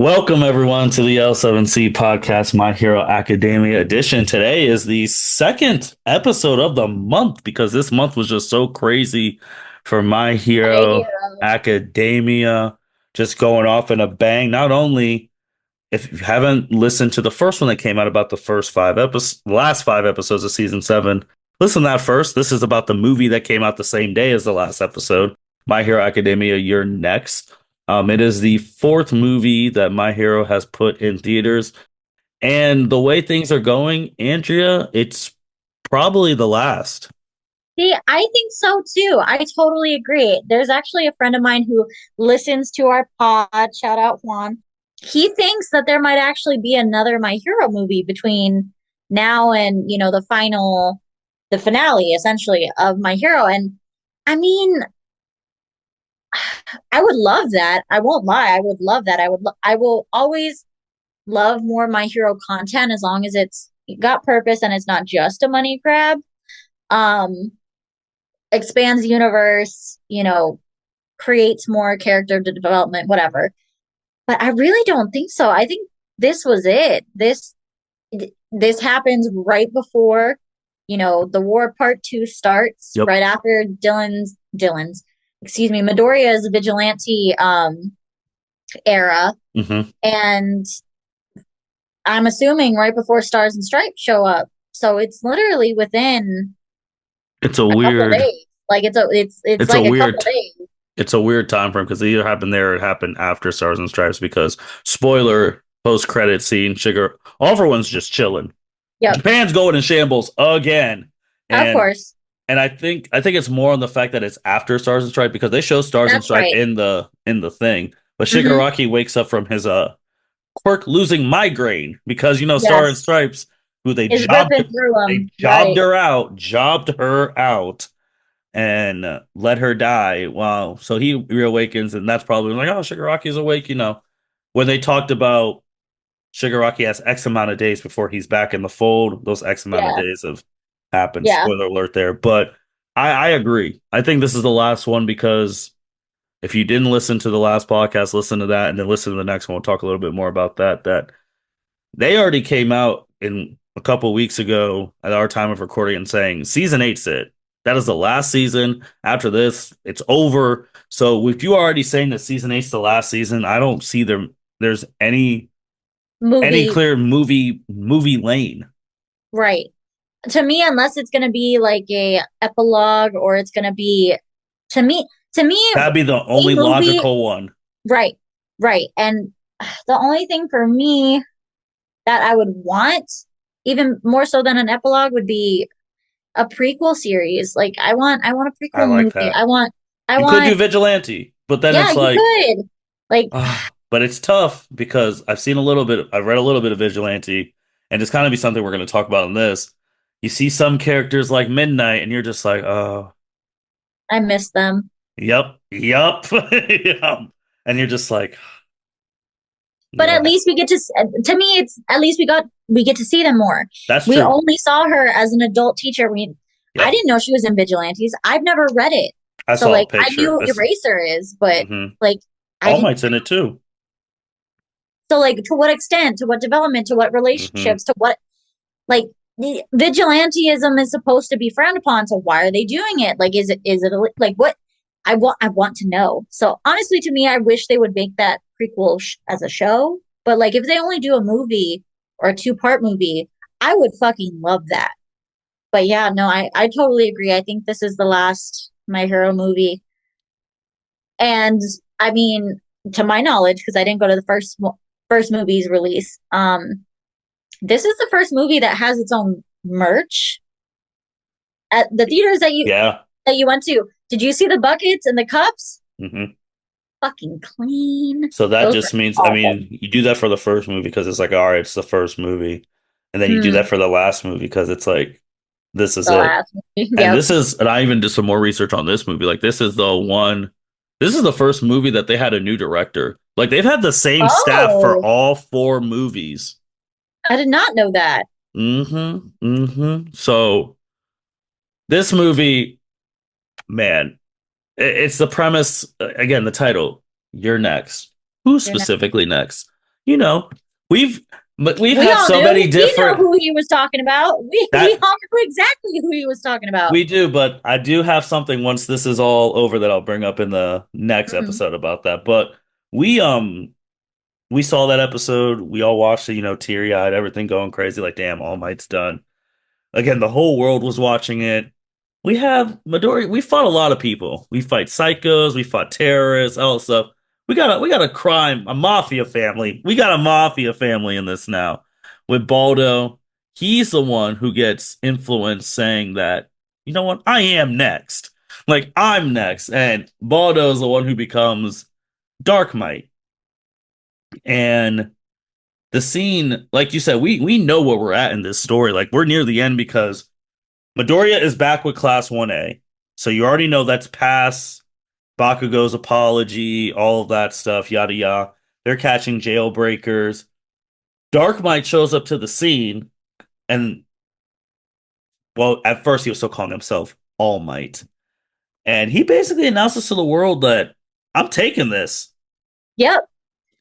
Welcome everyone to the L7C podcast, My Hero Academia edition. Today is the second episode of the month because this month was just so crazy for My My Hero hero. Academia, just going off in a bang. Not only if you haven't listened to the first one that came out about the first five episodes, last five episodes of season seven, listen to that first. This is about the movie that came out the same day as the last episode, My Hero Academia, You're Next. It is the fourth movie that My Hero has put in theaters. And the way things are going, Andrea, it's probably the last. See, I think so too. I totally agree. There's actually a friend of mine who listens to our pod. Shout out Juan. He thinks that there might actually be another My Hero movie between now and, the finale essentially of My Hero. And I mean, I would love that. I won't lie. I would love that. I will always love more My Hero content as long as it's got purpose and it's not just a money grab. Um, expands the universe, creates more character development, whatever. But I really don't think so. I think this was it. This happens right before, the war part two starts, Yep. right after Midoriya's vigilante era. Hmm. And I'm assuming right before Stars and Stripes show up. So it's literally within It's a a couple weird, days. Like it's it's a like a couple weird, days. it's a weird time frame because it either happened there or it happened after Stars and Stripes because spoiler post credit scene, Sugar, all everyone's just chilling. Yep, Japan's going in shambles again. of And course. I think it's more on the fact that it's after Stars and Stripe because they show Stars and That's Stripe right. in the thing. But Hmm. Shigaraki wakes up from his quirk losing migraine because Star and Yes, Stripes, who is ripping through they them. jobbed Right. her out and let her die. Wow. So he reawakens and that's probably like, oh, Shigaraki's awake. When they talked about Shigaraki has X amount of days before he's back in the fold. Those X amount of Yeah. days have happened. Yeah. Spoiler alert there. But I agree. I think this is the last one because if you didn't listen to the last podcast, listen to that and then listen to the next one. We'll talk a little bit more about that. That they already came out in a couple weeks ago at our time of recording and saying season eight's it. That is the last season. After this, it's over. So if you are already saying that season eight's the last season, I don't see there's any Movie. clear movie lane. Right. To me, unless it's gonna be like a epilogue or it's gonna be to me, That'd be the a only movie. logical one. Right. Right. And the only thing for me that I would want, even more so than an epilogue, would be a prequel series. Like I want a I prequel like movie. that. I You could do want Vigilante, but then yeah, it's you like, could. Like but it's tough because I've read a little bit of Vigilante, and it's kind of be something we're going to talk about in this. You see some characters like Midnight, and you're just like, oh, I miss them. yep, yep. And you're just like, But at yeah, least we get to me it's at least we get to see them more. that's We true. only saw her as an adult teacher. I Yep. didn't know she was in Vigilantes. I've never read it. I So saw a like I picture. knew Eraser is, but Hmm. like I All didn't Might's in it too. so like to what extent, to what development, to what Hmm. relationships, to what like the vigilantism is supposed to be frowned upon. So why are they doing it? Like is it like what I want to know. So honestly, to me, I wish they would make that prequel as a show. But like if they only do a movie or a two-part movie, I would fucking love that. But yeah, no, I totally agree. I think this is the last My Hero movie. And I mean, to my knowledge, because I didn't go to the first movie's release, this is the first movie that has its own merch at the theaters Yeah. that you went to. Did you see the buckets and the cups? Hmm. Fucking clean. So that Those were just means, I awesome. mean, you do that for the first movie because it's like, all right, it's the first movie. And then you do that Mm, for the last movie because it's like, this is the it. last movie. And Yep. I even did some more research on this movie. Like, this is the first movie that they had a new director. Like, they've had the same staff for Oh, all four movies. I did not know that. So, this movie, man, it's the premise, again, the title, You're Next. Who's You're not. specifically next? you know, we've we've We had all so knew. many We know different who he was talking about. We that all knew exactly who he was talking about. we do, but I do have something once this is all over that I'll bring up in the next Mm. episode about that. But we um we saw that episode, we all watched it, teary-eyed, everything going crazy, like damn, All Might's done. Again, the whole world was watching it. We have Midori. We fought a lot of people. We fight psychos. We fought terrorists. All stuff. We got a crime, a mafia family. We got a mafia family in this now. With Baldo, he's the one who gets influenced, saying that you know what, I am next. Like I'm next, and Baldo is the one who becomes Dark Might. And the scene, like you said, we know where we're at in this story. Like we're near the end because Midoriya is back with Class 1A. So you already know that's past Bakugo's apology, all of that stuff, yada yada. They're catching jailbreakers. Dark Might shows up to the scene, and well, at first he was still calling himself All Might. And he basically announces to the world that I'm taking this. Yep.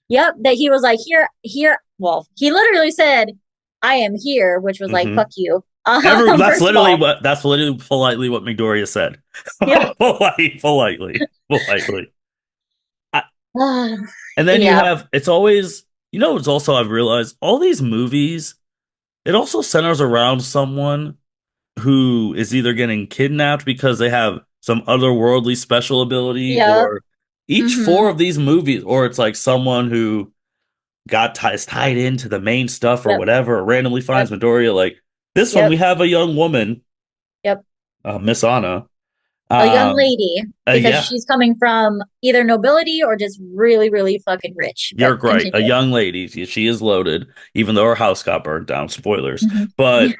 Yep. That he was like, here. Well, he literally said, I am here, which was like, Hmm fuck you. That's First of literally all, politely what Midoriya said. yep. Politely. I, and then you Yeah. have it's always it's also I've realized all these movies, it also centers around someone who is either getting kidnapped because they have some otherworldly special ability, Yep. or each Mm-hmm. four of these movies, or it's like someone who is tied into the main stuff or Yep. whatever, or randomly Yep. finds Midoriya. Like this one, Yep. we have a young woman, Yep. Miss Anna. A young Um, lady, because yeah, she's coming from either nobility or just really, really fucking rich. you're But right. A continue. young lady. She is loaded, even though her house got burned down. Spoilers. Mhm. But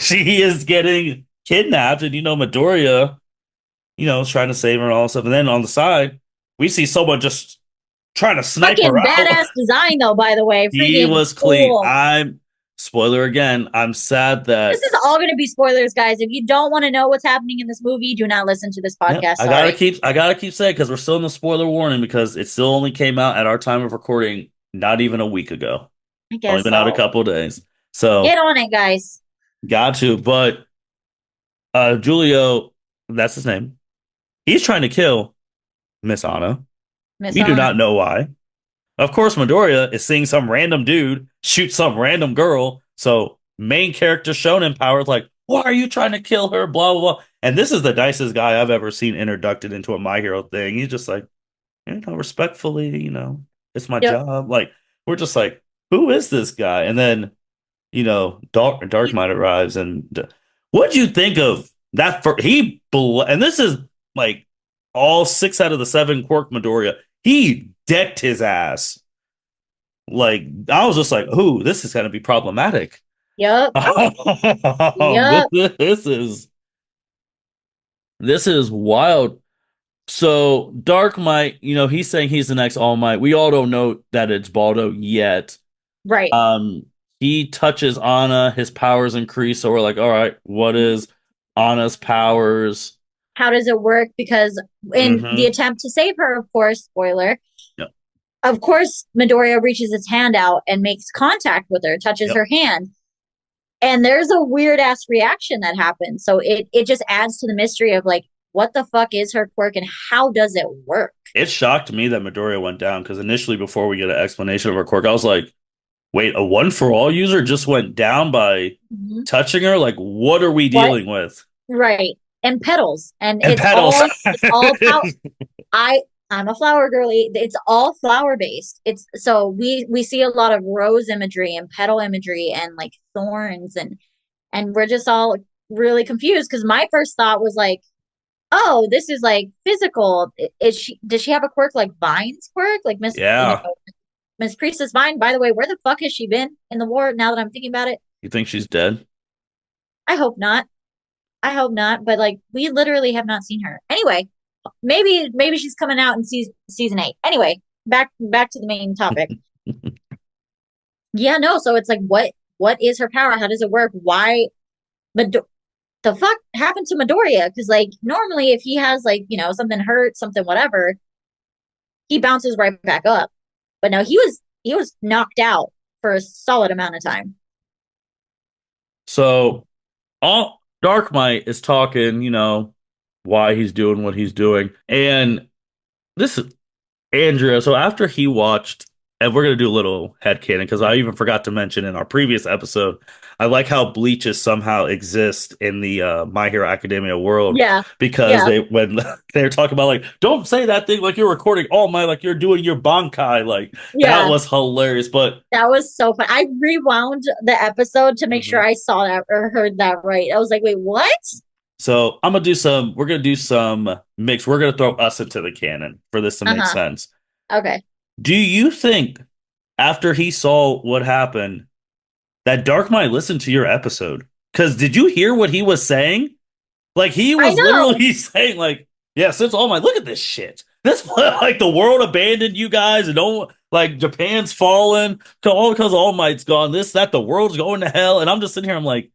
she is getting kidnapped, and Midoriya, is trying to save her and all this stuff. And then on the side, we see someone just trying to snipe her Fucking out. badass design, though, by the way. He Freaking was clean. cool. Spoiler again. I'm sad This that is all going to be spoilers, guys. If you don't want to know what's happening in this movie, do not listen to this yeah, podcast. I gotta Sorry. keep I gotta keep saying because we're still in the spoiler warning because it still only came out at our time of recording not even a week ago. I Only guess been out a so. couple of days. Get So on it, guys. got to, but Julio, that's his name. He's trying to kill Miss Anna. Miss We do Anna. not know why. Of course, Midoriya is seeing some random dude shoot some random girl. So main character shonen power is like, why are you trying to kill her? Blah blah blah. And this is the nicest guy I've ever seen introduced into a My Hero thing. He's just like, respectfully, it's my Yep. job. Like we're just like, who is this guy? And then Dark Might arrives, and what'd you think of that? And this is like all six out of the seven Quark Midoriya. He decked his ass. Like I was just like, "Ooh, this is gonna be problematic." Yep. this, Yep. this is this is wild. So Dark Might, he's saying he's the next All Might. We all don't know that it's Baldo yet. Right. He touches Anna, his powers increase. So we're like, all right, what is Anna's powers? How does it work? Because in the Mm-hmm. attempt to save her, of course, spoiler, Yep. of course, Midoriya reaches its hand out and makes contact with her, touches Yep. her hand. And there's a weird ass reaction that happens. So it just adds to the mystery of like, what the fuck is her quirk and how does it work? It shocked me that Midoriya went down because initially, before we get an explanation of her quirk, I was like, wait, a one for all user just went down by Mhm. touching her? Like, what are we What? dealing with? Right. And petals. And And petals. it's all I I'm a flower girly. It's all flower based. It's so we see a lot of rose imagery and petal imagery and like thorns and we're just all really confused because my first thought was like, oh, this is like physical. Is she does she have a quirk like Vine's quirk? Like Yeah. Miss Priestess Vine, by the way, where the fuck has she been in the war now that I'm thinking about it? You think she's dead? I hope not. I hope not, but like we literally have not seen her. Anyway, maybe she's coming out in season 8. Anyway, back to the main topic. Yeah, no, so it's like what is her power? How does it work? Why but the fuck happened to Midoriya? Because like normally if he has like, something hurt, something whatever, he bounces right back up. But no, he was knocked out for a solid amount of time. So all Dark Might is talking, why he's doing what he's doing. And this is Andrea. So after he watched, and we're gonna do a little headcanon because I even forgot to mention in our previous episode, I like how bleaches somehow exist in the My Hero Academia world Yeah. because Yeah. they when they're talking about like, don't say that thing like you're recording all my like you're doing your bankai, like that Yeah. was hilarious. But That was so fun. I rewound the episode to make sure Mhm. I saw that or heard that right. I was like, wait, what? So we're gonna do some mix. We're gonna throw us into the canon for this to make Uh-huh. sense. Okay. Do you think after he saw what happened that Dark might listen to your episode? Because did you hear what he was saying? Like he I was know. literally saying, like, yeah, since All Might, look at this shit. This like the world abandoned you guys, and don't like Japan's fallen all because All Might's gone. This, that, the world's going to hell. And I'm just sitting here, I'm like,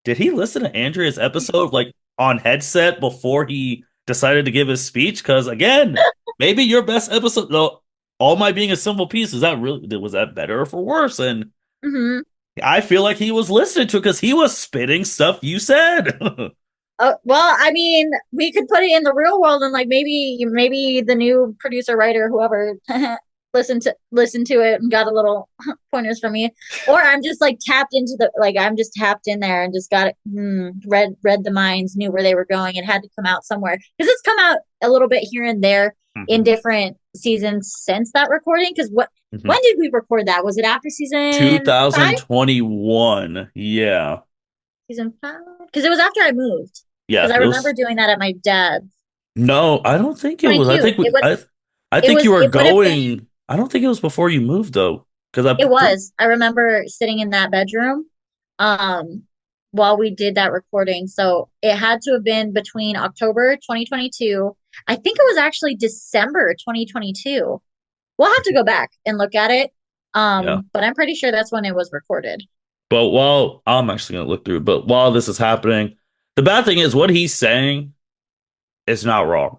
did he listen to Andrea's episode like on headset before he decided to give his speech? Because again, maybe your best episode, though, All Might being a simple piece, is that really was that better or for worse? And Hmm. I feel like he was listening to it because he was spitting stuff you said. Well, I mean, we could put it in the real world and like maybe the new producer writer whoever listened to it and got a little pointers from me, or I'm just like tapped into the like I'm just tapped in there and just got it read the minds, knew where they were going. It had to come out somewhere because it's come out a little bit here and there in Mhm, different seasons since that recording. Because when mhm. did we record that? Was it after season five? 2021. Yeah. Season five? Because it was after I moved. Because Yeah. I It remember was doing that at my dad's. no, I don't think it was. 22. I It think you was were it would have been going. I don't think it was before you moved though. Because it was. I remember sitting in that bedroom um while we did that recording. So it had to have been between October 2022. I think it was actually December 2022. We'll have to go back and look at it. yeah. But I'm pretty sure that's when it was recorded. But while I'm actually gonna look through, but while this is happening, the bad thing is what he's saying is not wrong.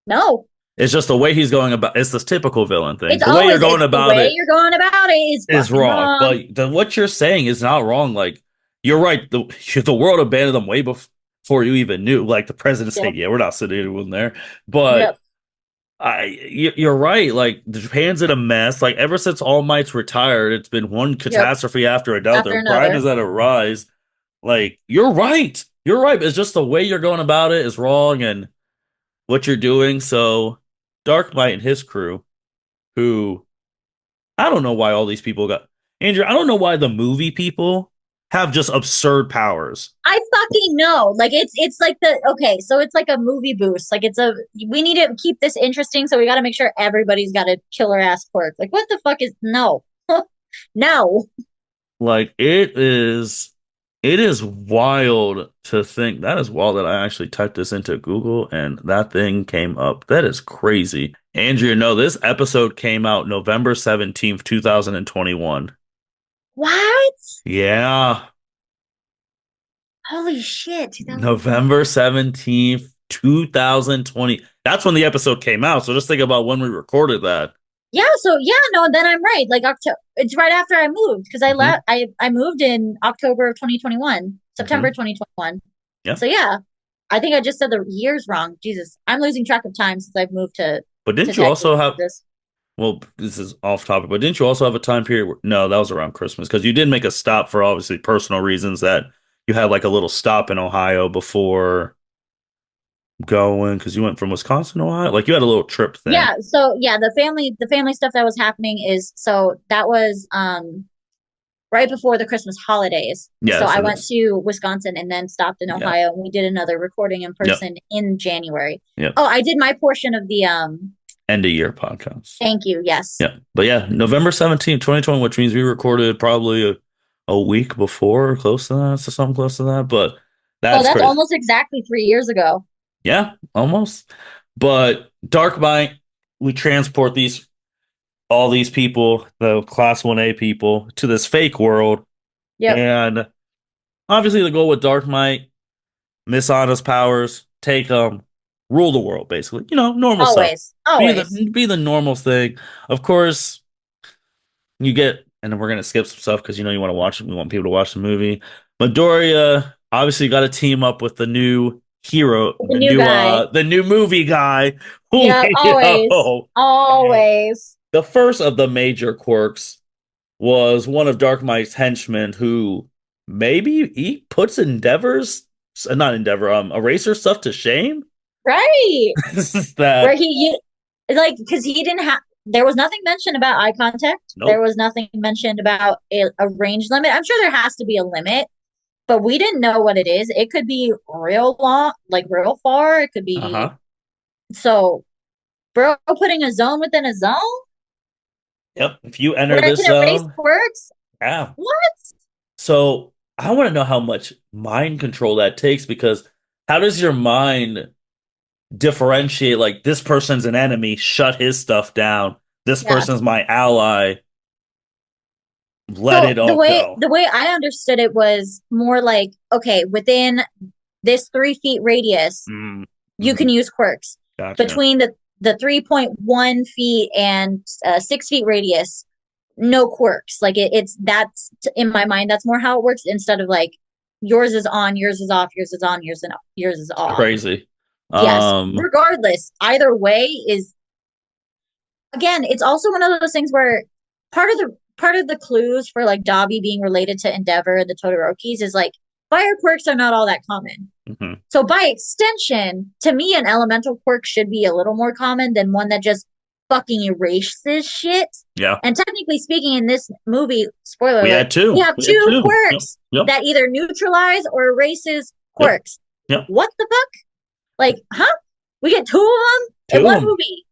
No, It's just the way he's going about. It's this typical villain thing. it's The way you're always going it's the about way it you're going about it is is fucking wrong. wrong. But what you're saying is not wrong. Like you're right. The world abandoned them way before you even knew. Like the president Yep. saying, "Yeah, we're not sending anyone there." But Yep. you're right. Like Japan's in a mess. Like ever since All Might's retired, it's been one Yep. catastrophe after another. After Crime is another. at a rise. Like you're right. You're right. It's just the way you're going about it is wrong, and what you're doing. So Dark Might and his crew, who I don't know why all these people got Andrew. I don't know why the movie people have just absurd powers. I fucking know. Like it's like the okay, so it's like a movie boost. Like we need to keep this interesting, so we got to make sure everybody's got a killer ass quirk. Like what the fuck is no, no. Like it is wild to think that is wild that I actually typed this into Google and that thing came up. That is crazy. Andrea, no, this episode came out November 17th, 2021. What? Yeah, Holy shit! 2020. November 17th, 2020. That's when the episode came out. So just think about when we recorded that. Yeah. So yeah, no. Then I'm right. Like October. It's right after I moved because I Hmm. left. I moved in October of 2021, September Hmm. 2021. Yeah. So yeah, I think I just said the years wrong. Jesus, I'm losing track of time since I've moved But to didn't you Texas. also have, This. well, this is off topic, but didn't you also have a time period where, no, that was around Christmas because you did make a stop for obviously personal reasons that you had like a little stop in Ohio before going because you went from Wisconsin to Ohio. Like you had a little trip thing. Yeah, so yeah, the family stuff that was happening is so that was right before the Christmas holidays. Yeah. So I So went this, to Wisconsin and then stopped in yeah. Ohio and we did another recording in Yep. person in January. Yep. Oh, I did my portion of the End of year podcast. thank you. Yes. Yeah. But yeah, November 17th, 2020, which means we recorded probably a week before, or close to that, so something close to that. But Oh, that's that's crazy. almost exactly 3 years ago. Yeah, almost. But Dark Might, we transport all these people, the class 1A people, to this fake world. Yep. And obviously the goal with Dark Might, miss Anna's powers, take them, rule the world, basically. Normal stuff. Always. Always. Be the normal thing. Of course, you get, and then we're gonna skip some stuff because you want to watch it. We want people to watch the movie. Midoriya obviously got to team up with the new hero, The new guy. the new movie guy, Yeah, always. Julio. And Always. the first of the major quirks was one of Dark Knight's henchmen who maybe he puts Endeavor's not Endeavor, Eraser stuff to shame. Right. Where That like, because he didn't have, there was nothing mentioned about eye contact. There nope. was nothing mentioned about a range limit. I'm sure there has to be a limit, but we didn't know what it is. It could be real long, like real far. It could be, Uh-huh. so, bro, putting a zone within a zone Yep. If you enter where it this can erase zone, quirks. yeah. What? So I want to know how much mind control that takes because how does your mind differentiate like this person's an enemy, shut his stuff down, this Yeah. person's my ally, let So it all go. the way I understood it was more like, okay, within this 3 feet radius, Mm, you can mhm. use quirks. Gotcha. Between the 3.1 feet and 6 feet radius, no quirks. Like it's that's in my mind, that's more how it works instead of like yours is on, yours is off, yours is on, yours is It's off. crazy. Yes. Um, Regardless, either way is, again, it's also one of those things where part of the clues for like Dobby being related to Endeavor and the Todorokis is like fire quirks are not all that common. mhm. So by extension, to me, an elemental quirk should be a little more common than one that just fucking erases shit. Yeah. And technically speaking, in this movie, spoiler We alert, had we two. have We had two two. Yep. quirks Yep. that either neutralize or erases Yep. quirks. Yep. What the fuck? Like, huh? We get two of them in Two of one them. movie,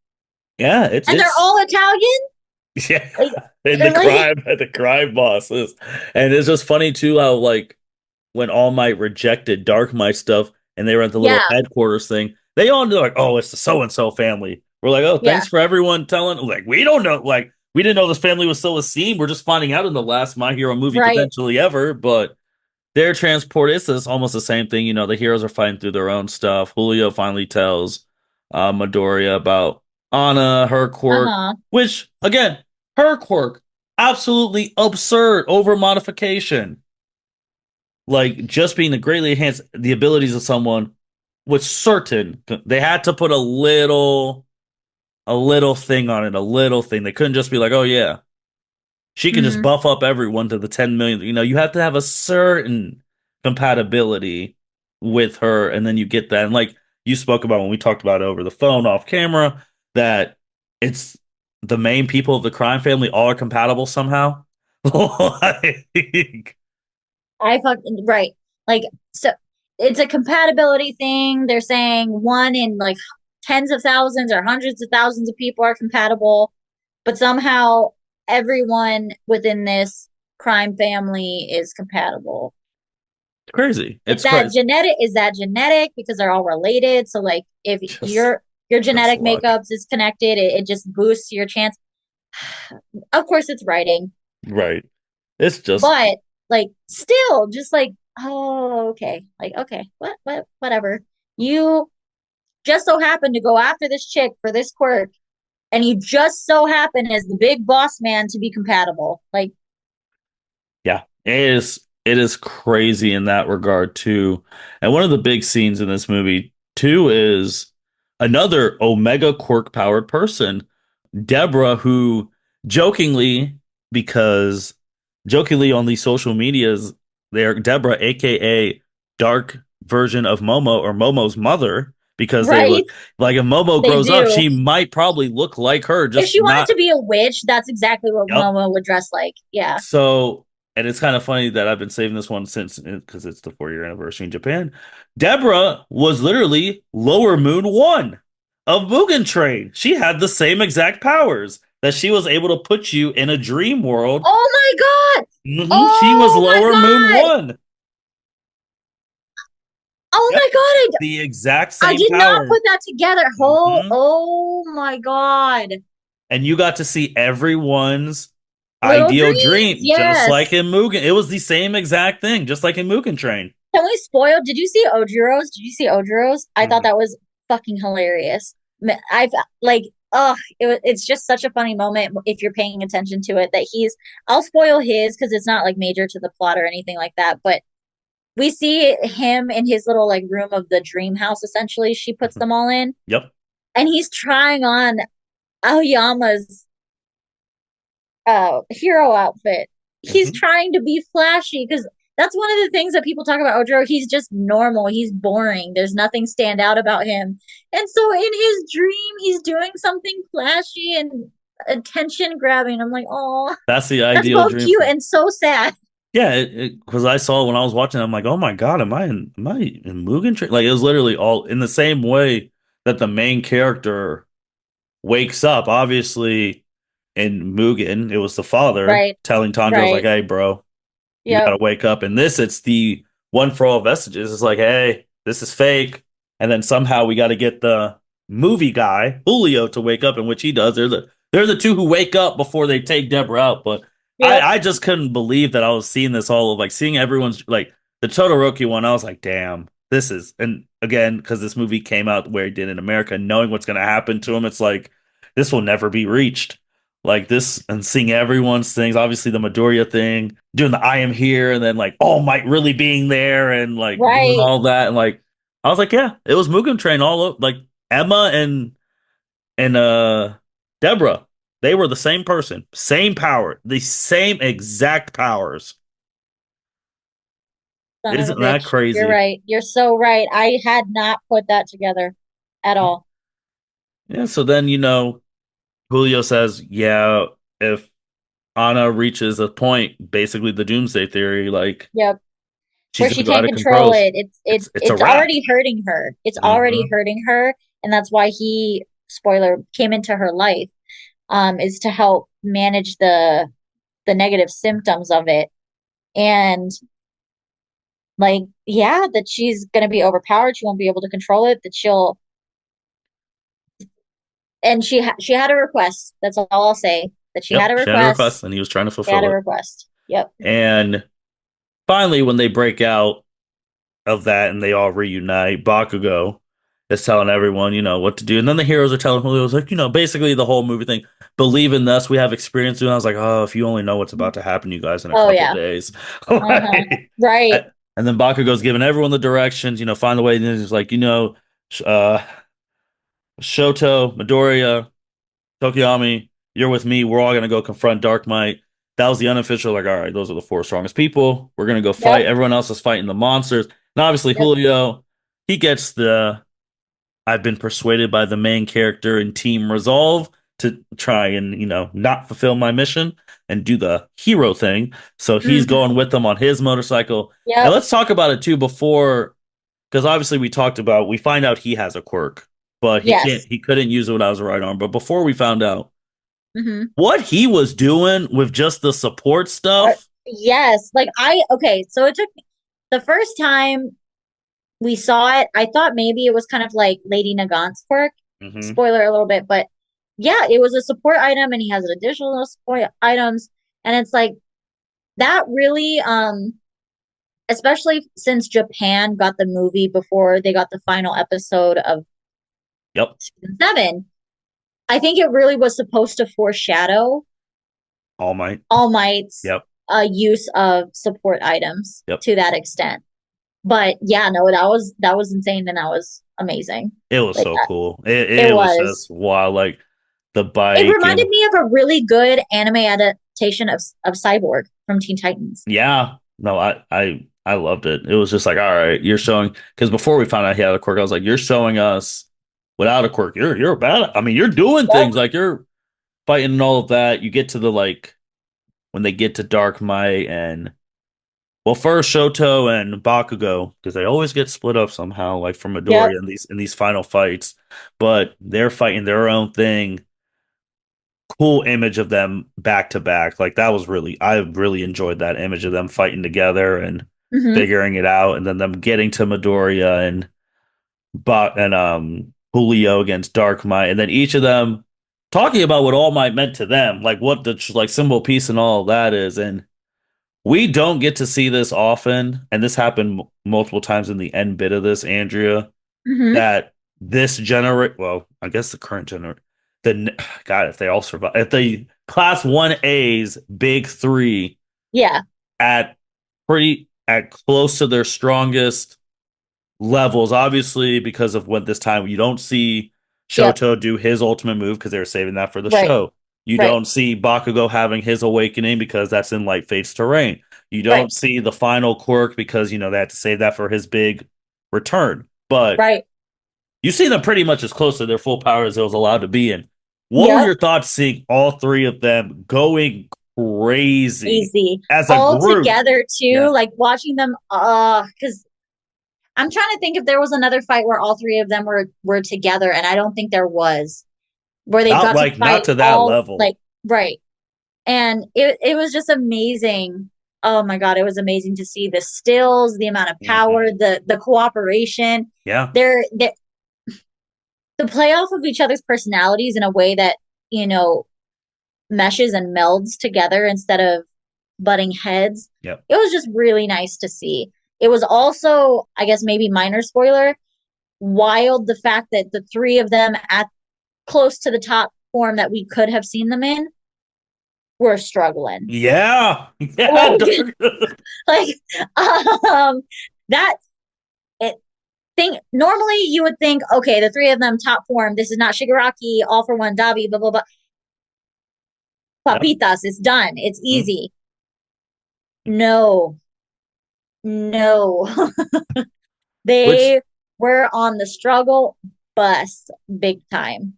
Yeah, and they're all Italian. yeah, Like, and like the crime bosses. And it's just funny too how like when All Might rejected Dark Might stuff and they were at the little yeah, headquarters thing, they all knew like, oh, it's the so and so family. We're like, oh, yeah, thanks for everyone telling. Like, we don't know, like, we didn't know this family was still a scene. We're just finding out in the last My Hero movie right. potentially ever. But their transport is this almost the same thing. The heroes are fighting through their own stuff. Julio finally tells Midoriya about Anna, her Uh quirk, huh. which again, her quirk, absolutely absurd over modification. Like just being to greatly enhance the abilities of someone was certain. They had to put a little thing on it, a little thing. They couldn't just be like, oh yeah, she can just Mm-hmm. buff up everyone to the 10 million. You have to have a certain compatibility with her, and then you get that. And like you spoke about when we talked about it over the phone off camera, that it's the main people of the crime family all are compatible somehow. Like, I fucking right. Like, so it's a compatibility thing. They're saying one in like tens of thousands or hundreds of thousands of people are compatible, but somehow everyone within this crime family is compatible. it's crazy. Is It's that crazy. genetic? Is that genetic because they're all related? So like if Just your just genetic luck. makeups is connected, it just boosts your chance. Of course it's writing, Right. It's just but like still just like, oh, okay, like, okay, whatever, you just so happen to go after this chick for this quirk, and you just so happen as the big boss man to be compatible, like, yeah, it is crazy in that regard too. And one of the big scenes in this movie too is another Omega Quirk powered person, Deborah, who jokingly, because jokingly on these social medias, they're Deborah, aka dark version of Momo or Momo's mother, because they right, look like if Momo they grows up, do. she might probably look like her, If just she wanted not. to be a witch, that's exactly what Yep. Momo would dress like. Yeah. So, and it's kind of funny that I've been saving this one since because it's the 4 year anniversary in Japan. Deborah was literally Lower Moon 1 of Mugen Train. She had the same exact powers that she was able to put you in a dream world. Oh my god. She was Oh my Lower Moon god. 1. Oh Yep. my god. The exact I same did not power. put that together. hmm Oh my god. And you got to see everyone's Little ideal dreams. dream, just like Yes. in Mugen. It was the same exact thing, just like in Mugen Train. Can we spoil? Did you see Ojiro's? Did you see Ojiro's? I thought Mhm. that was fucking hilarious. I've like it's just such a funny moment if you're paying attention to it that he's I'll spoil his because it's not like major to the plot or anything like that, but we see him in his little like room of the dream house essentially she puts Mhm. them all in, Yep. and he's trying on Aoyama's hero outfit. He's Hmm. trying to be flashy because that's one of the things that people talk about Ojiro. He's just normal. He's boring. There's nothing stand out about him. And so in his dream, he's doing something flashy and attention grabbing. I'm like, oh, That's the that's ideal both dream cute for. and so sad. Yeah, because I saw when I was watching, I'm like, oh my God, am I in Mugen Train? Like it was literally all in the same way that the main character wakes up. Obviously, in Mugen, it was the father Right. telling Tanjiro, like, Right. hey, bro, you Yep. gotta wake up. In this, it's the one for all vestiges. It's like, hey, this is fake. And then somehow we got to get the movie guy, Julio, to wake up, in which he does. They're the two who wake up before they take Deborah out. But I, Yep. I just couldn't believe that I was seeing this all of like seeing everyone's like the Todoroki one. I was like, damn, this is and again, because this movie came out where it did in America, knowing what's gonna happen to him, it's like this will never be reached like this and seeing everyone's things, obviously the Midoriya thing, doing the I am here, and then like All Might really being there and like doing Right. all that, and like I was like, yeah, it was Mugen Train all over. Like Emma and Deborah, they were the same person, same power, the same exact powers. Son of a Isn't that bitch. You're crazy? right. You're so right. I had not put that together at all. Yeah. So then Julio says, yeah, if Anna reaches a point, basically the Doomsday Theory, like Yep. she's Where gonna she go out can't of control control. it. It's it's It's a it's wrap. already hurting her. It's already Hmm. hurting her, and that's why he, spoiler, came into her life, is to help manage the negative symptoms of it. And like, yeah, that she's gonna be overpowered. She won't be able to control it. That she'll and she had a request. That's all I'll say. That she had Yep, a she had a request. request, and he was trying to She had fulfill a it. request. Yep. And finally, when they break out of that and they all reunite, Bakugo is telling everyone, what to do. And then the heroes are telling Julio, like, basically the whole movie thing. Believe in us. We have experience doing. I was like, oh, if you only know what's about to happen to you guys in a Oh couple yeah. days. Uh-huh. Like, Right. and then Bakugo's giving everyone the directions, find the way. And he's like, uh, Shoto, Midoriya, Tokiyami, you're with me. We're all gonna go confront Dark Might. That was the unofficial, like, all right, those are the four strongest people. We're gonna go fight. Yep. Everyone else is fighting the monsters. And obviously Yep. Julio, he gets the I've been persuaded by the main character and team resolve to try and, not fulfill my mission and do the hero thing. So he's Hmm. going with them on his motorcycle. And Yep. let's talk about it too before, because obviously we find out he has a quirk, but Yes. he couldn't use it without his right arm. But before we found out, Hmm. what he was doing with just the support stuff. Yes. Like okay, so it took the first time we saw it, I thought maybe it was kind of like Lady Nagant's quirk. Hmm. Spoiler a little bit, but yeah, it was a support item and he has additional support items. And it's like that really, especially since Japan got the movie before they got the final episode of Yep. season 7, I think it really was supposed to foreshadow All Might. All Might's Yep. use of support items Yep. to that extent. But yeah, no, that was insane and that was amazing. It was Like so cool. It, it it was was. just wow, like the It bike reminded and me of a really good anime adaptation of Cyborg from Teen Titans. yeah. No, I loved it. It was just like, all right, you're showing because before we found out he had a quirk, I was like, you're showing us without a quirk, you're bad. I mean, you're doing Yep. things like you're fighting and all of that. You get to the like when they get to Dark Might and well, first Shoto and Bakugo, because they always get split up somehow, like from Yep. Midoriya in these final fights. But they're fighting their own thing. Cool image of them back to back. Like that was I really enjoyed that image of them fighting together and Hmm. figuring it out, and then them getting to Midoriya and Julio against Dark Might, and then each of them talking about what All Might meant to them, like what the like symbol piece and all of that is, and we don't get to see this often, and this happened multiple times in the end bit of this, Andrea, Hmm. that this generate well, I guess the current generation. the God, if they all survive, if the class 1A's big three Yeah, at at close to their strongest levels, obviously because of when this time you don't see yep, Shoto do his ultimate move because they were saving that for the right, show. You right, don't see Bakugo having his awakening because that's in Light Fate's terrain. You right, don't see the final quirk because they had to save that for his big return. But right. you see them pretty much as close to their full power as it was allowed to be in. What were Yep. your thoughts seeing all three of them going crazy Easy. as a All group? together too, Yeah. like watching them because I'm trying to think if there was another fight where all three of them were together, and I don't think there was, where they got to Not fight to that all level. like right. And it was just amazing. Oh my God, it was amazing to see the stills, the amount of power, Mhm. the cooperation. Yeah. They're the play off of each other's personalities in a way that, you know, meshes and melds together instead of butting heads. Yep. It was just really nice to see. It was also, I guess, maybe minor spoiler, wild the fact that the three of them at close to the top form that we could have seen them in were struggling. Yeah. Yeah. Like, like, um, that it think normally you would think, okay, the three of them top form. This is not Shigaraki, all for one, Dabi, blah blah blah. Yep. Papitas, it's done. It's Mhm. easy. No, no. Which They were on the struggle bus big time.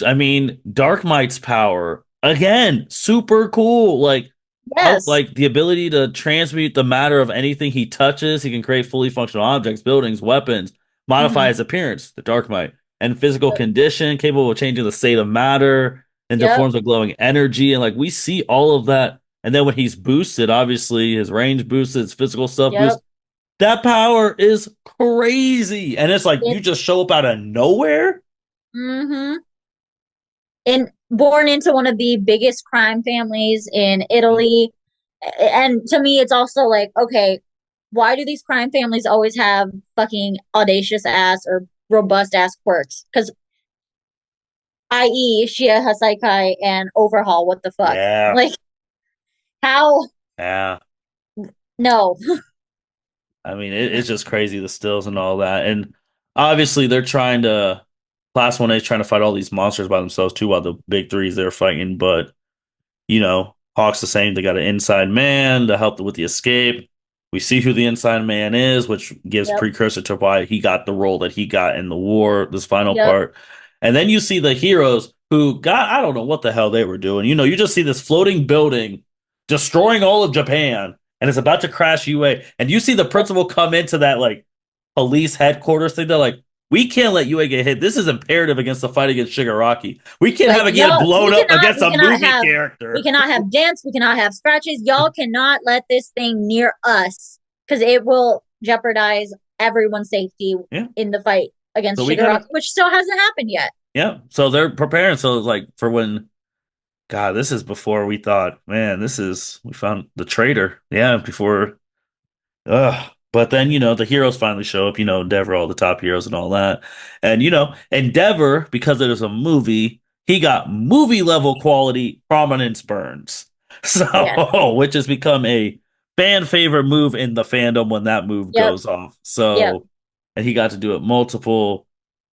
I mean, Dark Might's power again, super cool. Like how Yes. like the ability to transmute the matter of anything he touches. He can create fully functional objects, buildings, weapons, modify Mm-hmm. his appearance, the Dark Might, and physical condition, capable of changing the state of matter into Yep. forms of glowing energy. And like we see all of that. And then when he's boosted, obviously his range boosted, his physical stuff Yep. boosts. That power is crazy. And it's like you It's just show up out of nowhere. mm-hmm. And born into one of the biggest crime families in Italy. And to me, it's also like, okay, why do these crime families always have fucking audacious ass or robust ass quirks? Because, i.e., Shia Hasaikai and Overhaul, what the fuck? Yeah. Like, how? Yeah. No. I mean, it's just crazy the stills and all that. And obviously they're trying to Class 1A is trying to fight all these monsters by themselves too, while the big threes they're fighting. But Hawk's the same. They got an inside man to help with the escape. We see who the inside man is, which gives Yep. precursor to why he got the role that he got in the war, this final Yep. part. And then you see the heroes who got, I don't know what the hell they were doing. You just see this floating building destroying all of Japan and it's about to crash UA. And you see the Yep. principal come into that like police headquarters thing. They're like, we can't let UA get hit. This is imperative against the fight against Shigaraki. We can't Like, have it get y'all, blown up against we a cannot movie have, we character. cannot have dents, we cannot have scratches. Y'all cannot let this thing near us because it will jeopardize everyone's safety Yeah. in the fight So against we gotta, Shigaraki, which still hasn't happened yet. yeah. So they're preparing. So it's like for when, God, this is before we thought, man, we found the traitor. Yeah. Before ugh. But then, the heroes finally show up, Endeavor, all the top heroes and all that. And, Endeavor, because it is a movie, he got movie level quality prominence burns. Yes. So, which has become a fan favorite move in the fandom when that move Yep. goes off. Yep. So, and he got to do it multiple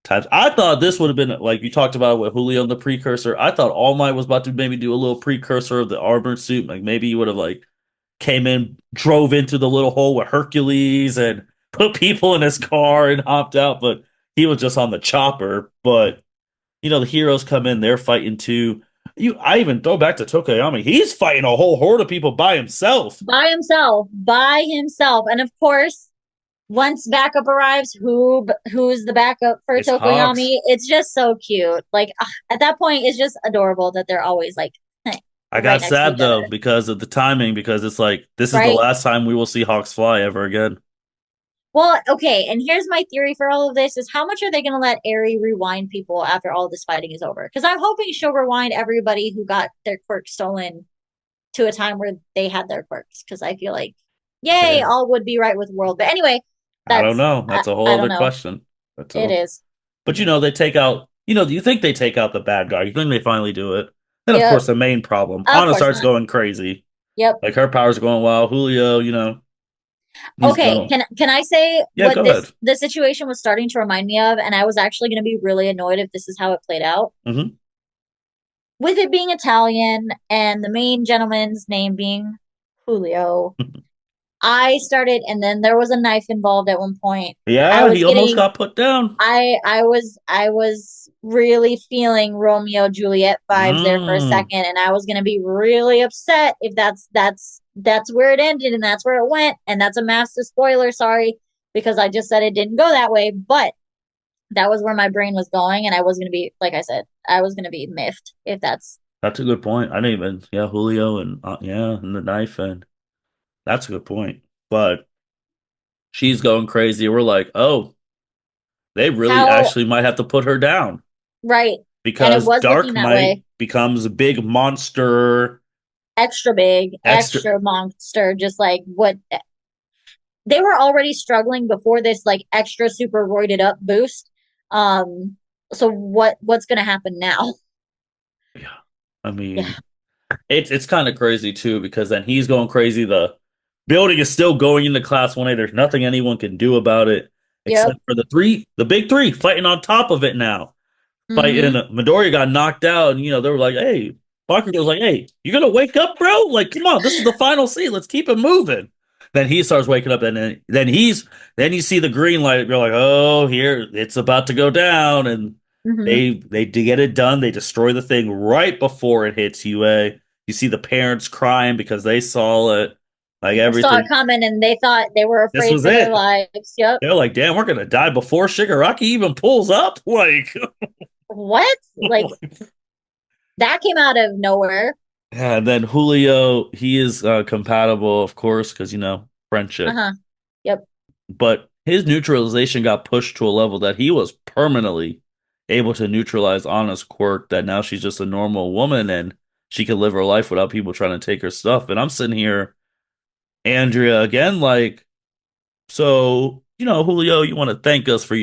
times. I thought this would have been like you talked about with Julio and the precursor. I thought All Might was about to maybe do a little precursor of the armored suit. Like maybe he would have like came in, drove into the little hole with Hercules and put people in his car and hopped out, but he was just on the chopper. But the heroes come in, they're fighting too. I even throw back to Tokoyami. He's fighting a whole horde of people by himself. By himself. And of course, once backup arrives, who's the backup for It's Hawks. Tokoyami? It's just so cute. Like at that point, it's just adorable that they're always like I right got next to sad each other, though because of the timing, because it's like this is the right? last time we will see Hawks fly ever again. Well, okay, and here's my theory for all of this is how much are they going to let Eri rewind people after all this fighting is over? Because I'm hoping she'll rewind everybody who got their quirks stolen to a time where they had their quirks. Because I feel like, yay, Yeah. all would be right with the world. But anyway, I don't know. That's a whole I other don't know. question. That's It all. is. But they take out do you think they take out the bad guy? You think they finally do it? Then, of Yep. course, the main problem. Of Anna course starts not. going crazy. Yep. Like her powers are going wild. Julio, he's Okay, going. can I say Yeah, what go ahead. this situation was starting to remind me of, and I was actually going to be really annoyed if this is how it played out. Hmm. With it being Italian and the main gentleman's name being Julio, I started, and then there was a knife involved at one point. I Yeah, was he almost getting, got put down. I was really feeling Romeo Juliet vibes there for a Mm. second, and I was gonna be really upset if that's where it ended and that's where it went, and that's a massive spoiler. Sorry, because I just said it didn't go that way, but that was where my brain was going, and I was gonna be, like I said, I was gonna be miffed if that's. That's a good point. I didn't even, yeah, Julio and yeah, and the knife, and that's a good point. But she's going crazy. We're like, oh, they really How actually might have to put her down right, and it because was looking Dark that way. Knight becomes a big monster. Extra big, Extra, extra monster, just like what they were already struggling before this like extra super roided up boost. Um, so what's gonna happen now? yeah. I Yeah. mean, it's kind of crazy too because then he's going crazy. The building is still going into Class 1A. There's nothing anyone can do about it Yep. except for the big three, fighting on top of it now. Fighting. Mm-hmm. Midoriya got knocked out, and they were like, "Hey," Bakugo was like, "Hey, you gonna wake up, bro? Like, come on, this is the final scene. Let's keep it moving." Then he starts waking up, and then you see the green light. You're like, "Oh, here it's about to go down," and Mm-hmm. they get it done. They destroy the thing right before it hits UA. You see the parents crying because they saw it, like Saw it everything. coming and they thought they were This afraid was for their it. lives. Yep. They're like, "Damn, we're gonna die before Shigaraki even pulls up." Like, What? Like that came out of nowhere. yeah, and then Julio, he is compatible, of course, because friendship. Uh-huh. Yep. But his neutralization got pushed to a level that he was permanently able to neutralize Anna's quirk. That now she's just a normal woman and she can live her life without people trying to take her stuff. And I'm sitting here, Andrea, again, like, so Julio, you want to thank us for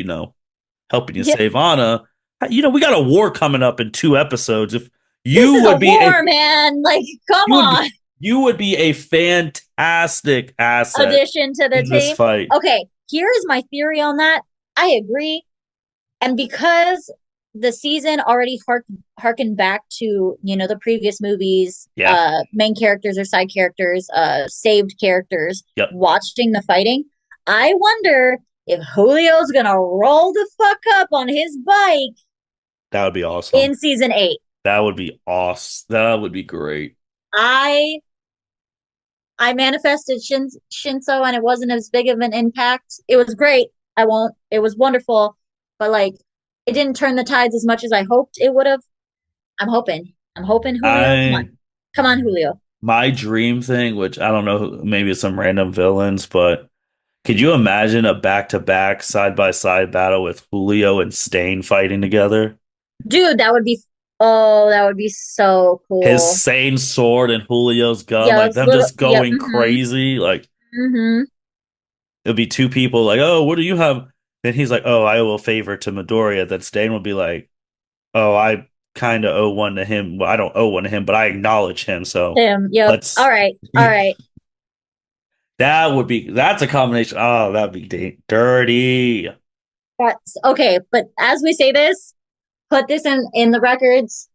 helping you Yep. save Anna. We got a war coming up in 2 episodes. If This you is a would be a war, man. Like, come You would on. be you would be a fantastic asset Addition to the in this team. fight. Okay, here is my theory on that. I agree. And because the season already harkened back to the previous movies, Yeah. main characters or side characters, saved characters Yep. watching the fighting, I wonder if Julio's gonna roll the fuck up on his bike That would be awesome. in season 8. That would be awesome. That would be great. I I manifested Shinso and it wasn't as big of an impact. It was great. I won't. It was wonderful, but like it didn't turn the tides as much as I hoped it would have. I'm hoping. I'm hoping Julio. Come on. I Come on, Julio. My dream thing, which I don't know, maybe it's some random villains, but could you imagine a back-to-back side-by-side battle with Julio and Stain fighting together? Dude, that would be so His cool. sane sword and Julio's gun, Yeah, like it's them little just yep, going mm-hmm. crazy. Like Mm-hmm. it'll be two people like, oh, what do you have? Then he's like, oh, I owe a favor to Midoriya. Then Stain will be like, oh, I kind of owe one to him. Well, I don't owe one to him, but I acknowledge him. So Him. Yep. All let's. right. All right. That's a combination. Oh, that'd be dirty. That's okay. But as we say this, put this in the records.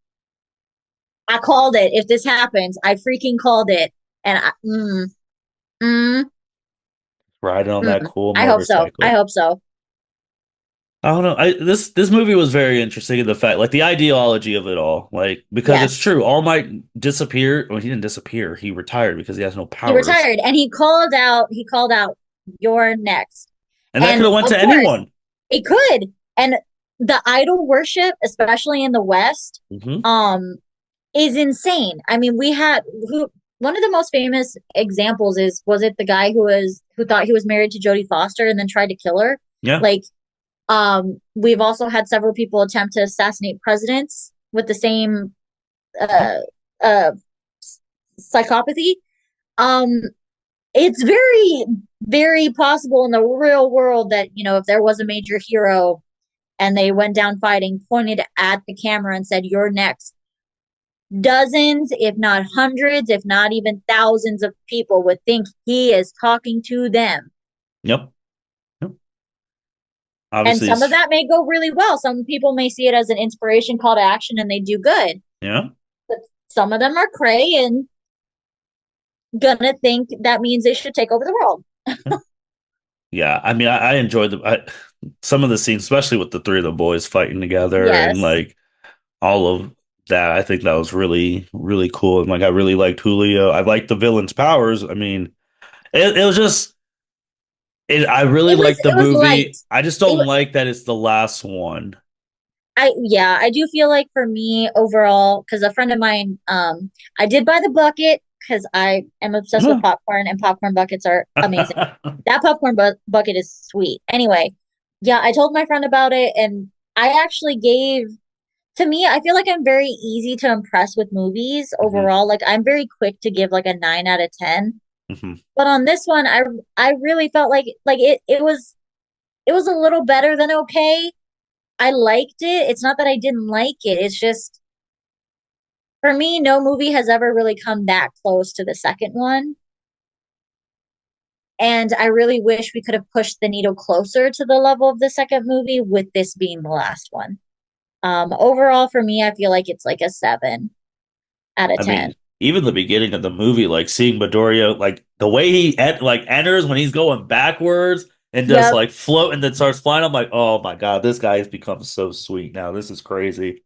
I called it. If this happens, I freaking called it. And mm, Riding on that cool I hope so. I motorcycle. hope so. I don't know. This movie was very interesting in the fact, like the ideology of it all, like because it's Yes. true. All Might disappeared. Well, he didn't disappear. He retired because he has no He powers, retired and he called out, you're next. and that could And have went of to course, anyone. it could. And the idol worship, especially in the West, Hmm. um, is insane. I mean, we had who one of the most famous examples is was it the guy who thought he was married to Jodie Foster and then tried to kill her? Yeah. Like, we've also had several people attempt to assassinate presidents with the same uh uh psychopathy. Um, it's very, very possible in the real world that if there was a major hero, and they went down fighting, pointed at the camera and said, "You're next." Dozens, if not hundreds, if not even thousands of people would think he is talking to them. Yep. Yep. And Obviously, some of it's that may go really well. Some people may see it as an inspiration call to action and they do good. yeah. But some of them are cray and gonna think that means they should take over the world. Yeah, I mean, I enjoyed some of the scenes, especially with the three of the boys fighting together and Yes. like all of that. I think that was really, really cool. And like, I really liked Julio. I liked the villain's powers. I mean, it was just, I really liked the It was light. movie. I just It don't like that it's the last one. I do feel like for me overall, because a friend of mine, I did buy the bucket because I am obsessed with popcorn and popcorn buckets are amazing. That popcorn bucket is sweet. Anyway, yeah, I told my friend about it and I actually gave to me, I feel like I'm very easy to impress with movies Mhm, overall. Like I'm very quick to give like a 9 out of 10. mhm. But on this one, I really felt like it was a little better than okay. I liked it. It's not that I didn't like it. It's just for me, no movie has ever really come that close to the second one. And I really wish we could have pushed the needle closer to the level of the second movie with this being the last one. Overall, for me, I feel like it's like a 7 out of I 10. mean, even the beginning of the movie, like seeing Midoriya, like the way like enters when he's going backwards and just Yep, like float and then starts flying. I'm like, oh my God, this guy has become so sweet now. This is crazy.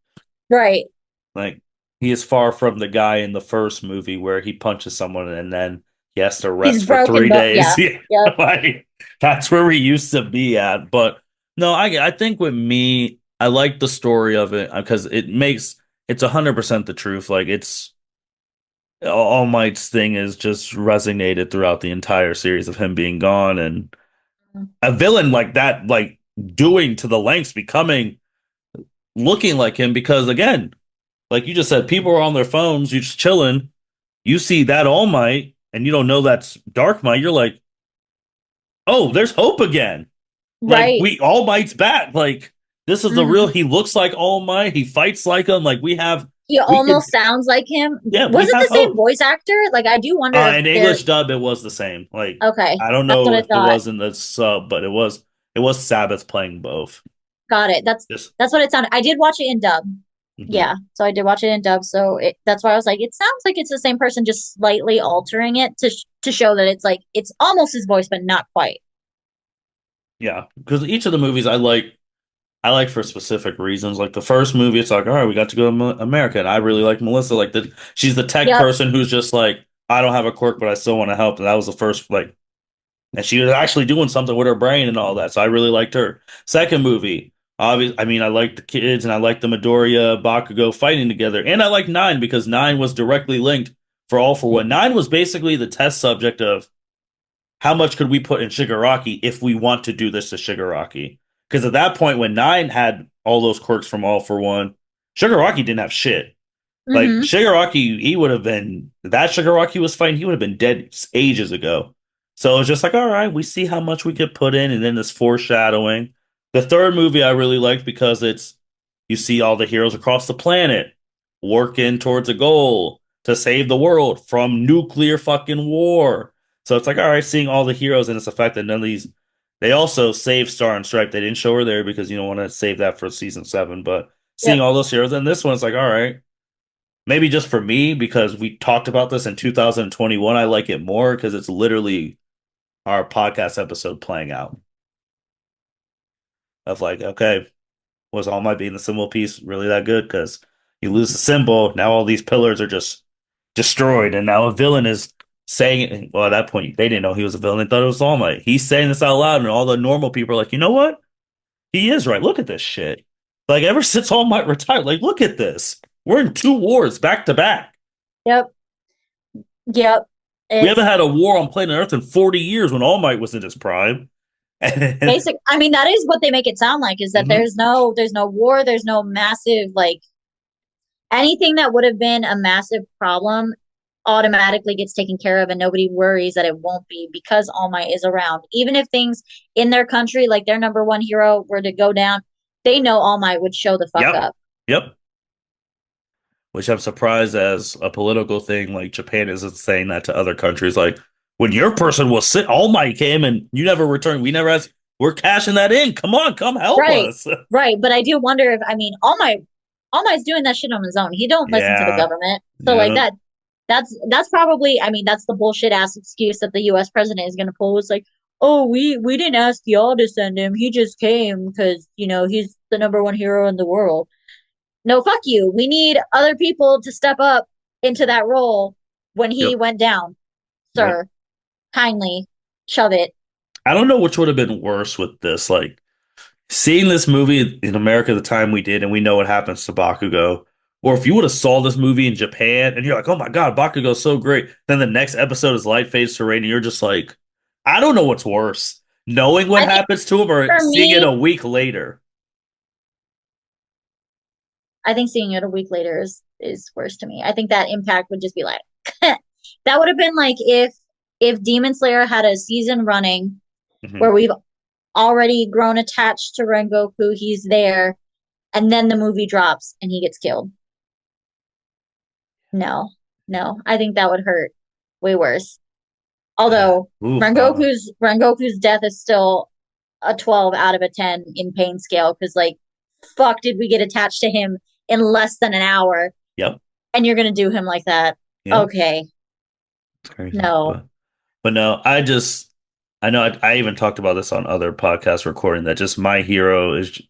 right. Like he is far from the guy in the first movie where he punches someone and then he has to He's rest for broken, three but days. yeah, Yeah, yep. like that's where we used to be at. But no, I think with me, I like the story of it because it's 100% the truth. Like it's All Might's thing is just resonated throughout the entire series of him being gone and a villain like that, like doing to the lengths, becoming looking like him because again, like you just said, people are on their phones, you're just chilling. You see that All Might, and you don't know that's Dark Might. You're like, oh, there's hope again. Like Right. we All Might's back. Like this is the real. Hmm. He looks like All Might. He fights like him. Like He we can. almost sounds like him. Yeah, we Was it have the same hope. voice actor? Like, I do wonder if In they're English dub, it was the same. Like okay. I don't That's what know I if it thought. was in the sub, but it was Sabbath playing both. Got it. Just That's what it sounded. I did watch it in dub. mhm. Yeah, so I did watch it in dub. So that's why I was like, it sounds like it's the same person, just slightly altering it to show that it's like it's almost his voice, but not quite. Yeah, because each of the movies I like for specific reasons. Like the first movie, it's like, all right, we got to go to America, and I really like Melissa. Like she's the tech Yep. person who's just like, I don't have a quirk, but I still want to help. And that was the first like, and she was actually doing something with her brain and all that. So I really liked her. Second movie, obviously, I mean, I liked the kids and I liked the Midoriya Bakugo fighting together, and I liked Nine because Nine was directly linked for All for One. Nine was basically the test subject of how much could we put in Shigaraki if we want to do this to Shigaraki? Because at that point, when Nine had all those quirks from All for One, Shigaraki didn't have shit. Like Mm-hmm. Shigaraki, he would have been that Shigaraki was fighting, he would have been dead ages ago. So it's just like, all right, we see how much we could put in, and then this foreshadowing. The third movie I really liked because it's you see all the heroes across the planet working towards a goal to save the world from nuclear fucking war. So it's like, all right, seeing all the heroes and its effect that none of these they also saved Star and Stripe. They didn't show her there because you don't want to save that for season seven. But seeing Yep. all those heroes, and this one's like, all right, maybe just for me because we talked about this in 2021. I like it more because it's literally our podcast episode playing out of like, okay, was All Might being the symbol piece really that good? Because you lose the symbol, now all these pillars are just destroyed, and now a villain is saying it. Well, at that point, they didn't know he was a villain; they thought it was All Might. He's saying this out loud, and all the normal people are like, you know what? He is right. Look at this shit. Like ever since All Might retired, like look at this. We're in two wars back to back. Yep. Yep. We haven't It's had a war on planet Earth in 40 years when All Might was in his prime. And basic. I mean, that is what they make it sound like, is that mhm, there's no war, there's no massive like anything that would have been a massive problem automatically gets taken care of and nobody worries that it won't be because All Might is around. Even if things in their country, like their number one hero, were to go down, they know All Might would show the fuck Yep. up. Yep. Which I'm surprised as a political thing, like Japan isn't saying that to other countries. Like when your person was sick, All Might came and you never returned. We never asked. We're cashing that in. Come on, come help Right. us. Right. But I do wonder if, I mean, All Might's doing that shit on his own. He don't listen to the Yeah. government. So like Yeah. that's probably, I mean, that's the bullshit ass excuse that the US president is gonna pull. It's like, oh, we didn't ask y'all to send him. He just came because, he's the number one hero in the world. No, fuck you. We need other people to step up into that role when he Yep. went down. Yep. Sir, kindly shove it. I don't know which would have been worse with this. Like seeing this movie in America the time we did, and we know what happens to Bakugo. Or if you would have saw this movie in Japan and you're like, oh my God, Bakugo's so great. Then the next episode is Light Fades to Rain, and you're just like, I don't know what's worse. Knowing what I think happens to him or for seeing it me, a week later. I think seeing it a week later is worse to me. I think that impact would just be like that would have been like if Demon Slayer had a season running where Mhm. we've already grown attached to Rengoku, he's there, and then the movie drops and he gets killed. No, no, I think that would hurt way worse. Although Oof, Rengoku's death is still a 12 out of a 10 in pain scale because like fuck did we get attached to him in less than an hour yep, and you're gonna do him like that. yep. Okay, It's crazy. no. But no, I know I even talked about this on other podcast recording that just my hero is,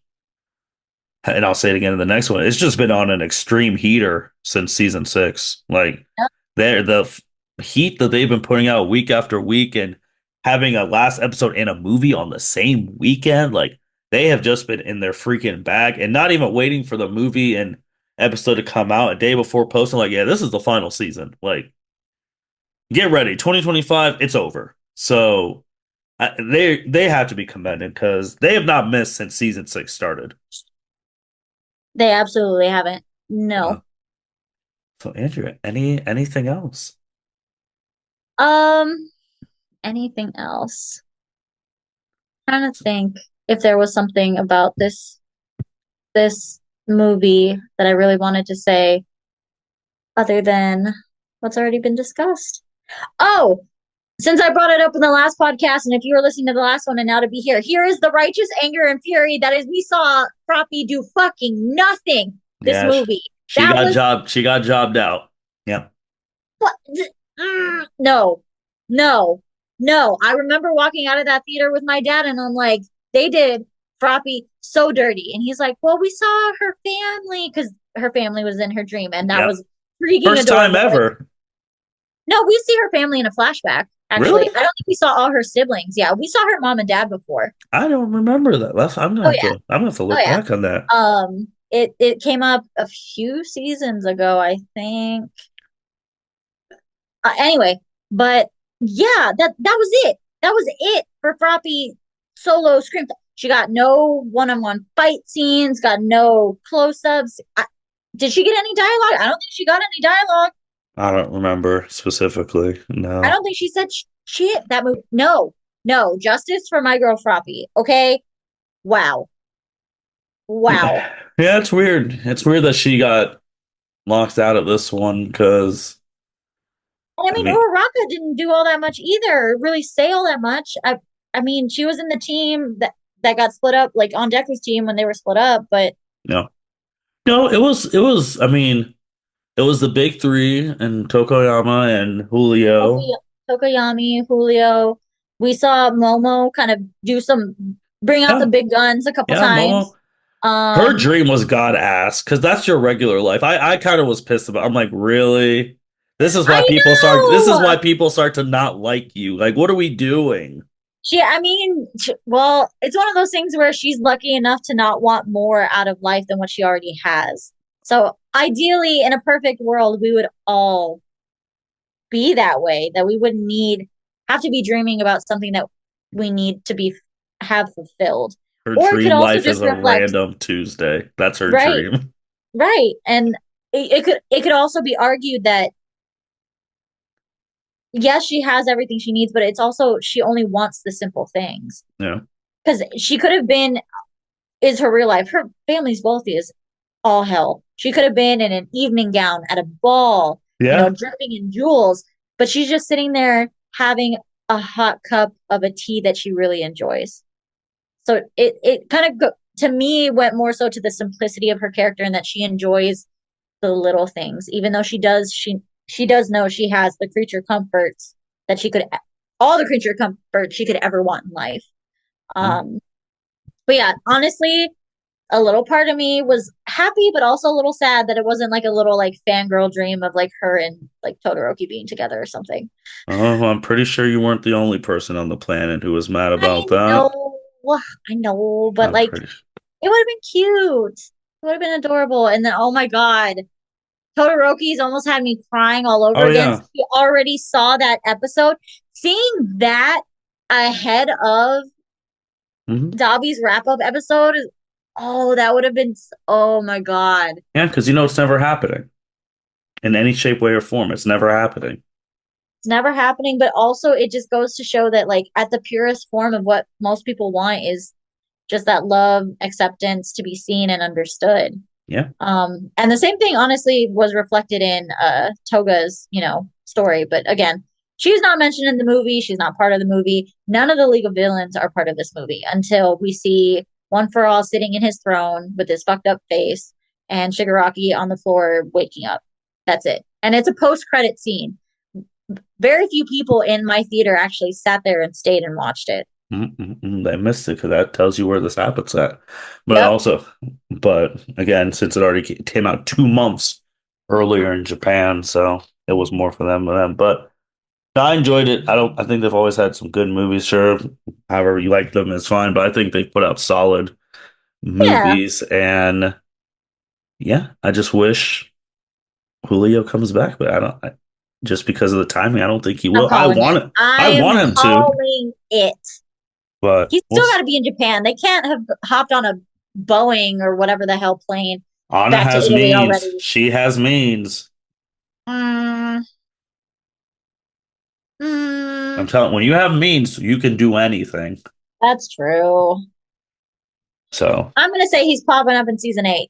and I'll say it again in the next one. It's just been on an extreme heater since season six. Like heat that they've been putting out week after week and having a last episode and a movie on the same weekend. Like they have just been in their freaking bag and not even waiting for the movie and episode to come out a day before posting. Like, yeah, this is the final season. Like, get ready, 2025. It's over. So they have to be commended because they have not missed since season six started. They absolutely haven't. Uh, No. so Andrea, anything else? Um, anything else? Trying to think if there was something about this movie that I really wanted to say other than what's already been discussed. Oh, since I brought it up in the last podcast, and if you were listening to the last one and now to be here is the righteous anger and fury that is we saw Froppy do fucking nothing this Yeah, movie. That was she got jobbed out. Yeah. what no, no, no. I remember walking out of that theater with my dad, and I'm like, they did Froppy so dirty. And he's like, well, we saw her family because her family was in her dream, and that Yep. was freaking First time adorable. Like, ever. no, we see her family in a flashback. Actually, Really? I don't think we saw all her siblings. Yeah, we saw her mom and dad before. I don't remember that. Oh yeah, I'm gonna have to oh look yeah. back on that. It came up a few seasons ago, I think. Anyway, but yeah, that was it. That was it for Froppy solo scream. She got no one-on-one fight scenes, got no close-ups. Did she get any dialogue? I don't think she got any dialogue. I don't remember specifically. I No. don't think she said shit. That movie. No, no justice for my girl Froppy. Okay, wow, wow. Yeah, it's weird. It's weird that she got locked out of this one because And I I mean, mean, Uraraka didn't do all that much either. Really say all that much. I mean, she was in the team that got split up, like on Deku's team when they were split up. But no. No, it was I mean, it was the big three and Tokoyama and Julio. Tokoyami, Julio, we saw Momo kind of bring out the Yeah, big guns a couple yeah, Momo. times. Her Um, dream was God ass because that's your regular life. I kind of was pissed about. I'm like, really? I This is know. why people start to not like you. Like, what are we doing? I mean, well, it's one of those things where she's lucky enough to not want more out of life than what she already has. So ideally, in a perfect world, we would all be that way, that we wouldn't have to be dreaming about something that we need to be have fulfilled. Her Or it could dream also life just is a reflect, random Tuesday. That's her right, dream. right. And it could also be argued that yes, she has everything she needs, but it's also she only wants the simple things. Yeah. Because she could have been is her real life. Her family's wealthy as all hell. She could have been in an evening gown at a ball, Yeah. dripping in jewels, but she's just sitting there having a hot cup of a tea that she really enjoys. So it kind of to me went more so to the simplicity of her character and that she enjoys the little things, even though she does know she has the creature comforts that she could all the creature comforts she could ever want in life. Um, but yeah, honestly, a little part of me was happy, but also a little sad that it wasn't like a little like fangirl dream of like her and like Todoroki being together or something. Oh, I'm pretty sure you weren't the only person on the planet who was mad I about that. know, I know, but I'm like pretty it would have been cute. It would have been adorable. And then, oh my God, Todoroki's almost had me crying all over Oh again. yeah. Since we already saw that episode. Seeing that ahead of Hmm. Dobby's wrap up episode, oh, that would have been, oh my God. Yeah, because it's never happening in any shape, way, or form. It's never happening. It's never happening, but also it just goes to show that, like, at the purest form of what most people want is just that love, acceptance to be seen and understood. Yeah. And the same thing honestly was reflected in Toga's, story. But again, she's not mentioned in the movie. She's not part of the movie. None of the League of Villains are part of this movie until we see One for All sitting in his throne with his fucked up face and Shigaraki on the floor waking up. That's it. And it's a post-credit scene. Very few people in my theater actually sat there and stayed and watched it. Mm-mm-mm. They missed it because that tells you where this happens at. But Yep. also, but again, since it already came out 2 months earlier in Japan, so it was more for them than them. But no, I enjoyed it. I think they've always had some good movies. Sure, however you like them is fine, but I think they've put out solid Yeah, movies. And yeah, I just wish Julio comes back, but just because of the timing, I don't think he I'm will. calling it. I I am want him to, calling it. but He's still got to be in Japan. They can't have hopped on a Boeing or whatever the hell plane Anna back to has Italy means. already. She has means. Mm, I'm mm, telling, when you have means, you can do anything. that's true. So, I'm gonna say he's popping up in season 8.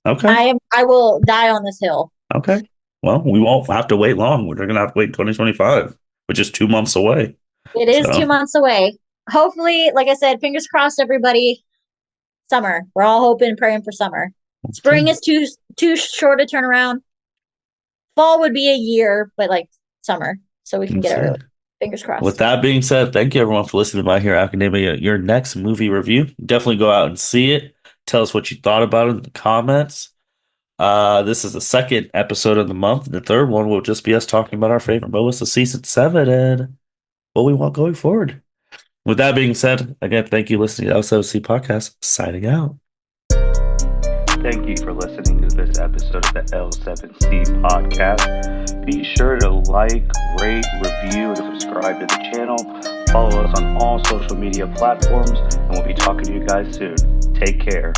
okay, I will die on this hill. okay. Well, we won't have to wait long. We're gonna have to wait 2025, which is 2 months away. It is So, 2 months away. Hopefully, like I said, fingers crossed, everybody. Summer. We're all hoping, praying for summer. okay, Spring is too short a turnaround. Fall would be a year, but like summer, so we can get that's it early. it. Fingers With crossed. that being said, thank you everyone for listening to My Hero Academia. Your next movie review, definitely go out and see it. Tell us what you thought about it in the comments. This is the second episode of the month. The third one will just be us talking about our favorite moments of season 7 and what we want going forward. With that being said, again, thank you for listening to L7C Podcast. Signing out. Thank you for listening to this episode of the L7C Podcast. Be sure to like, rate, review, and subscribe to the channel. Follow us on all social media platforms, and we'll be talking to you guys soon. Take care.